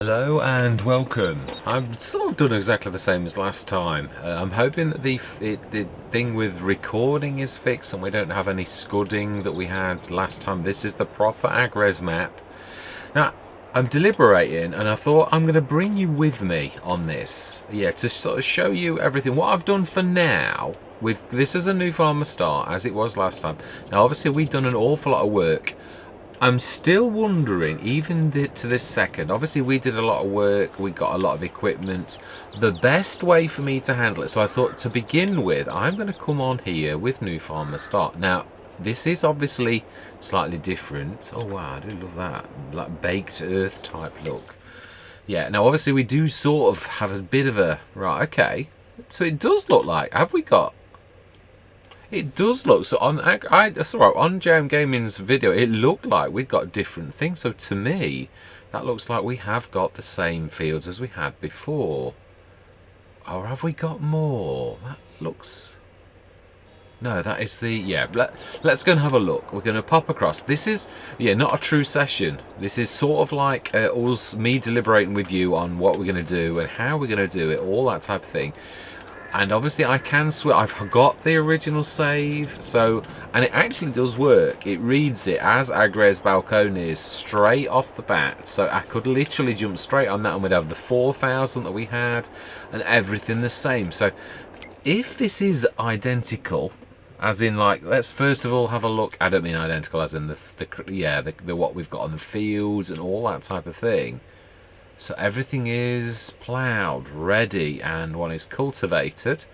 Hello and welcome. I'm sort of done exactly the same as last time. I'm hoping that the thing with recording is fixed and we don't have any scudding that we had last time. This is the proper Agres map. Now, I'm deliberating and I thought I'm going to bring you with me on this. Yeah, to sort of show you everything. What I've done for now, with this is a new farmer start as it was last time. Now, obviously we've done an awful lot of work. I'm still wondering, even to this second, obviously we did a lot of work, we got a lot of equipment, the best way for me to handle it. So I thought to begin with, I'm going to come on here with New Farmer Start. Now, this is obviously slightly different. Oh wow, I do love that, like baked earth type look. Yeah, now obviously we do sort of have a bit of a, right, okay. So it does look like, have we got, it does look, so on on JM Gaming's video, it looked like we'd got different things. So to me, that looks like we have got the same fields as we had before. Or have we got more? That looks... No, that is the... Yeah, let's go and have a look. We're going to pop across. This is, yeah, not a true session. This is sort of like me deliberating with you on what we're going to do and how we're going to do it, all that type of thing. And obviously I can switch, I've got the original save, so, and it actually does work. It reads it as Agres Balconies straight off the bat, so I could literally jump straight on that and we'd have the 4,000 that we had and everything the same. So if this is identical, as in like, let's first of all have a look, I don't mean identical as in the what we've got on the fields and all that type of thing. So everything is ploughed, ready, and one is cultivated,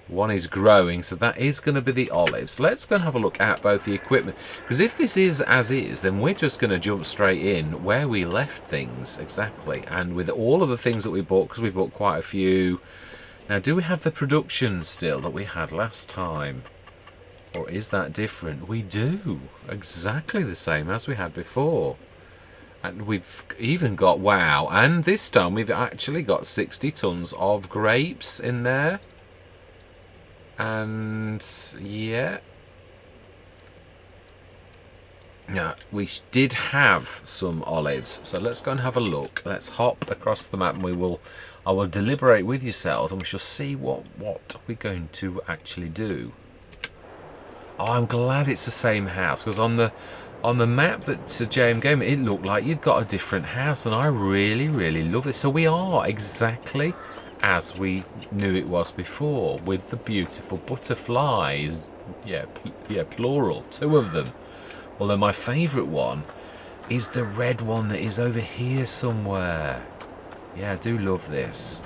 one is growing, so that is going to be the olives. Let's go and have a look at both the equipment, because if this is as is, then we're just going to jump straight in where we left things, exactly. And with all of the things that we bought, because we bought quite a few. Now, do we have the production still that we had last time? Or is that different? We do, exactly the same as we had before. And we've even got, wow, and this time we've actually got 60 tons of grapes in there. And, yeah. Now, we did have some olives, so let's go and have a look. Let's hop across the map and I will deliberate with yourselves and we shall see what we're going to actually do. Oh, I'm glad it's the same house, because on the map that to JM Gaming, it looked like you'd got a different house, and I really, really love it. So we are exactly as we knew it was before, with the beautiful butterflies. Yeah, plural, 2 of them. Although my favourite one is the red one that is over here somewhere. Yeah, I do love this.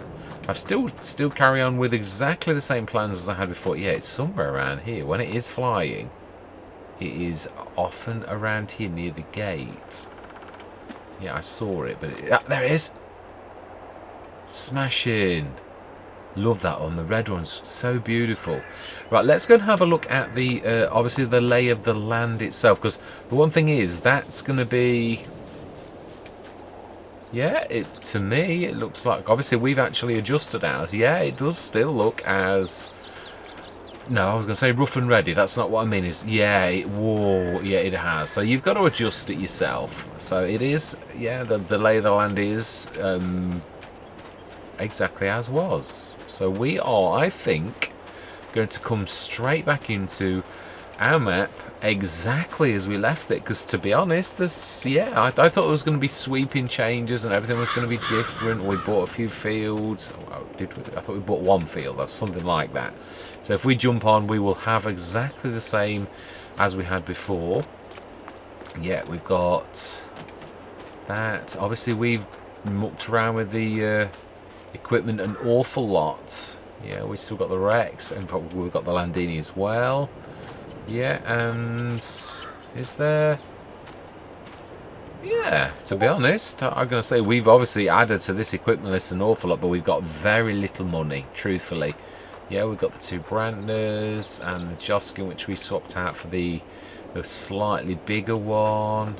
I still carry on with exactly the same plans as I had before. Yeah, it's somewhere around here. When it is flying, it is often around here near the gate. Yeah, I saw it, but there it is. Smashing. Love that one. The red one's so beautiful. Right, let's go and have a look at the obviously the lay of the land itself, because the one thing is that's going to be... Yeah, to me it looks like, obviously we've actually adjusted ours. Yeah, it does still look as... No, I was going to say rough and ready. That's not what I mean. Yeah, whoa, yeah, it has. So you've got to adjust it yourself. So it is, yeah, the lay of the land is exactly as was. So we are, I think, going to come straight back into our map exactly as we left it. Because to be honest, I thought there was going to be sweeping changes and everything was going to be different. We bought a few fields. Oh, did we? I thought we bought one field. That's something like that. So if we jump on, we will have exactly the same as we had before. Yeah, we've got that. Obviously, we've mucked around with the equipment an awful lot. Yeah, we still got the Rex, and we've got the Landini as well. Yeah, and is there... Yeah, to be honest, I'm going to say we've obviously added to this equipment list an awful lot, but we've got very little money, truthfully. Yeah, we've got the 2 Brantners and the Joskin, which we swapped out for the slightly bigger one.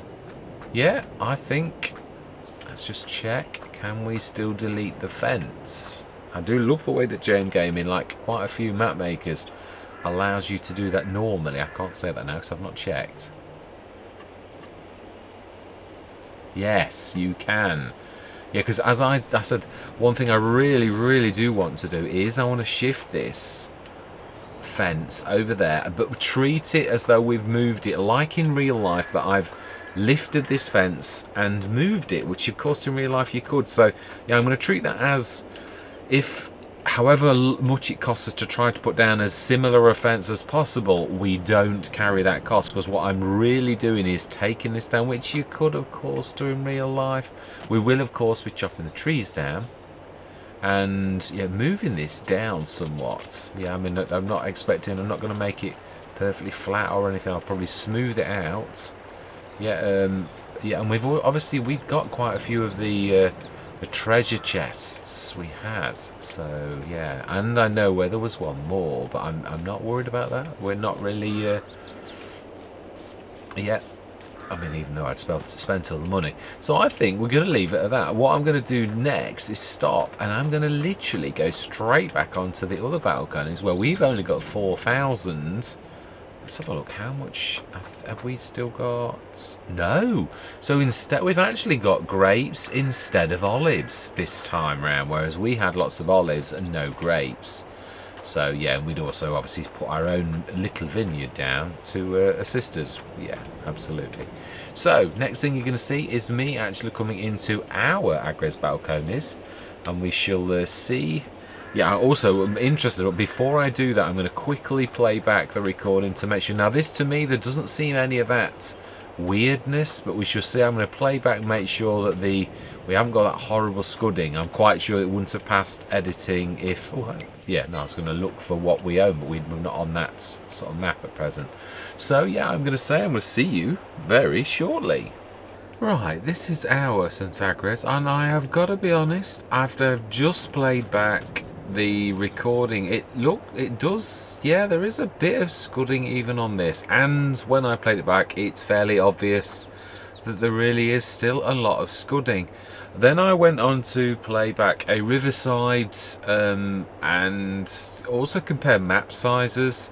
Yeah, I think... Let's just check. Can we still delete the fence? I do love the way that JM Gaming, like quite a few map makers, allows you to do that normally. I can't say that now because I've not checked. Yes, you can. Yeah, because as I said, one thing I really do want to do is I want to shift this fence over there, but treat it as though we've moved it, like in real life, that I've lifted this fence and moved it, which of course in real life you could. So yeah, I'm going to treat that as if, however much it costs us to try to put down as similar a fence as possible, we don't carry that cost, because what I'm really doing is taking this down, which you could of course do in real life. We will of course be chopping the trees down and yeah, moving this down somewhat. Yeah, I mean, I'm not going to make it perfectly flat or anything. I'll probably smooth it out. Yeah, yeah, and we've got quite a few of the treasure chests we had. So yeah, and I know where there was one more, but I'm not worried about that. We're not really yeah. I mean, even though I'd spent all the money. So I think we're going to leave it at that. What I'm going to do next is stop, and I'm going to literally go straight back onto the other balconies where we've only got 4,000. Let's have a look. How much have we still got? No. So instead, we've actually got grapes instead of olives this time round, whereas we had lots of olives and no grapes. So yeah, and we'd also obviously put our own little vineyard down to assist us. Yeah, absolutely. So next thing you're going to see is me actually coming into our Agres Balconies, and we shall see. Yeah, also I'm interested, but before I do that, I'm going to quickly play back the recording to make sure. Now this, to me, there doesn't seem any of that weirdness, but we shall see. I'm going to play back, make sure that we haven't got that horrible scudding. I'm quite sure it wouldn't have passed editing if... Oh, yeah, no, I was going to look for what we own, but we're not on that sort of map at present. So yeah, I'm going to see you very shortly. Right, this is our St Agres, and I have got to be honest, after I've just played back the recording, it does, yeah, there is a bit of scudding even on this, and when I played it back, it's fairly obvious that there really is still a lot of scudding. Then I went on to play back a Riverside and also compare map sizes.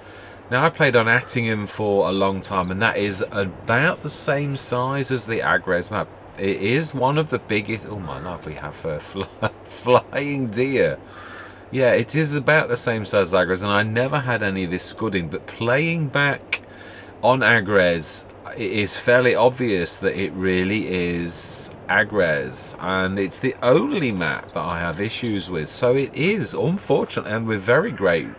Now I played on Attingham for a long time, and that is about the same size as the Agres map. It is one of the biggest. Oh my life, we have a flying deer. Yeah, it is about the same size as Agres, and I never had any of this scudding, but playing back on Agres, it is fairly obvious that it really is Agres, and it's the only map that I have issues with. So it is unfortunate, and with very great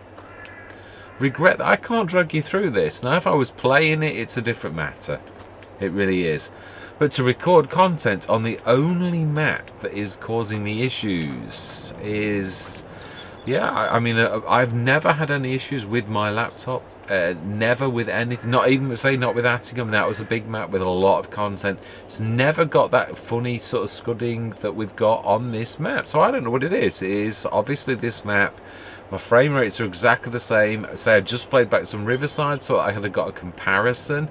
regret, that I can't drag you through this. Now if I was playing it, it's a different matter. It really is. But to record content on the only map that is causing me issues is... Yeah, I mean, I've never had any issues with my laptop. Never with anything. Not even, say, not with Attingham. That was a big map with a lot of content. It's never got that funny sort of scudding that we've got on this map. So I don't know what it is. It is obviously this map. My frame rates are exactly the same. Say I just played back some Riverside, so I had got a comparison.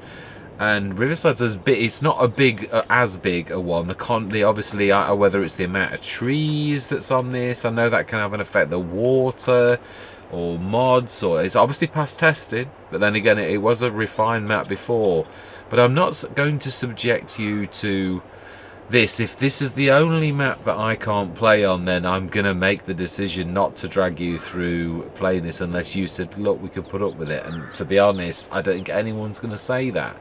And Riverside's as big. It's not a big, as big a one. The obviously, whether it's the amount of trees that's on this, I know that can have an effect. The water, or mods, or it's obviously past tested. But then again, it was a refined map before. But I'm not going to subject you to this. If this is the only map that I can't play on, then I'm gonna make the decision not to drag you through playing this unless you said, look, we can put up with it. And to be honest, I don't think anyone's gonna say that.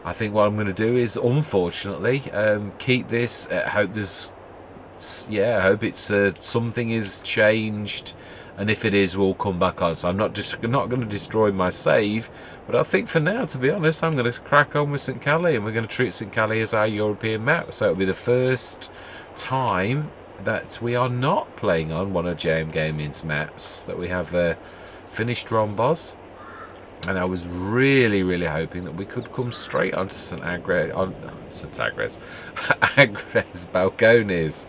I think what I'm going to do is, unfortunately, keep this. Hope there's, yeah, I hope it's something is changed, and if it is, we'll come back on. So I'm not going to destroy my save, but I think for now, to be honest, I'm going to crack on with St Kalle, and we're going to treat St Kalle as our European map. So it'll be the first time that we are not playing on one of JM Gaming's maps that we have finished Rombos. And I was really hoping that we could come straight onto St Agres, Agres Balconies.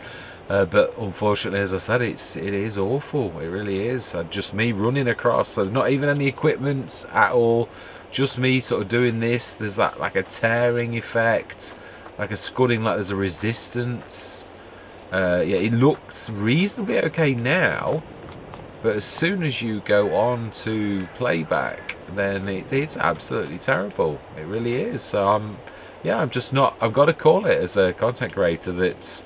But unfortunately, as I said, it is awful. It really is. Just me running across, so not even any equipment at all. Just me sort of doing this. There's that like a tearing effect, like a scudding, like there's a resistance. Yeah, it looks reasonably okay now. But as soon as you go on to playback, then it's absolutely terrible. It really is. So I'm just not. I've got to call it as a content creator that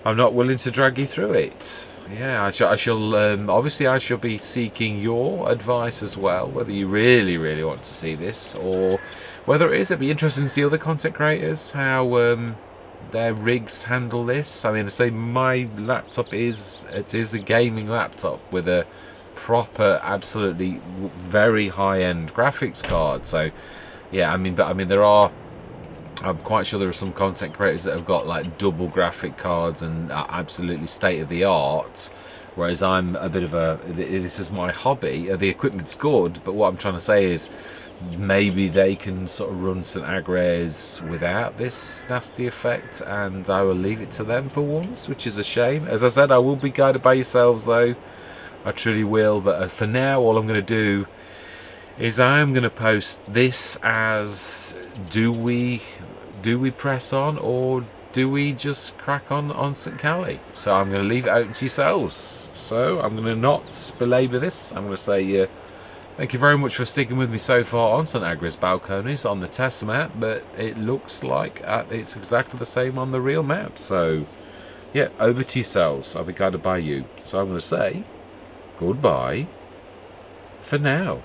I'm not willing to drag you through it. Yeah, I shall obviously I shall be seeking your advice as well, whether you really, really want to see this, or whether it is. It'd be interesting to see other content creators, how their rigs handle this. I mean, I say my laptop is a gaming laptop with a proper, absolutely very high-end graphics card. So, yeah, I mean, I'm quite sure there are some content creators that have got like double graphic cards and are absolutely state of the art, whereas I'm a bit of a, this is my hobby. The equipment's good, but what I'm trying to say is maybe they can sort of run St Agres without this nasty effect, and I will leave it to them for once, which is a shame. As I said, I will be guided by yourselves though, I truly will, but for now all I'm going to do is I am going to post this as, do we press on, or do we just crack on St Kalle? So I'm going to leave it open to yourselves. So I'm going to not belabor this. I'm going to say thank you very much for sticking with me so far on St Agres Balconies on the test map, but it looks like it's exactly the same on the real map. So yeah, over to yourselves. I'll be guided by you. So I'm going to say goodbye for now.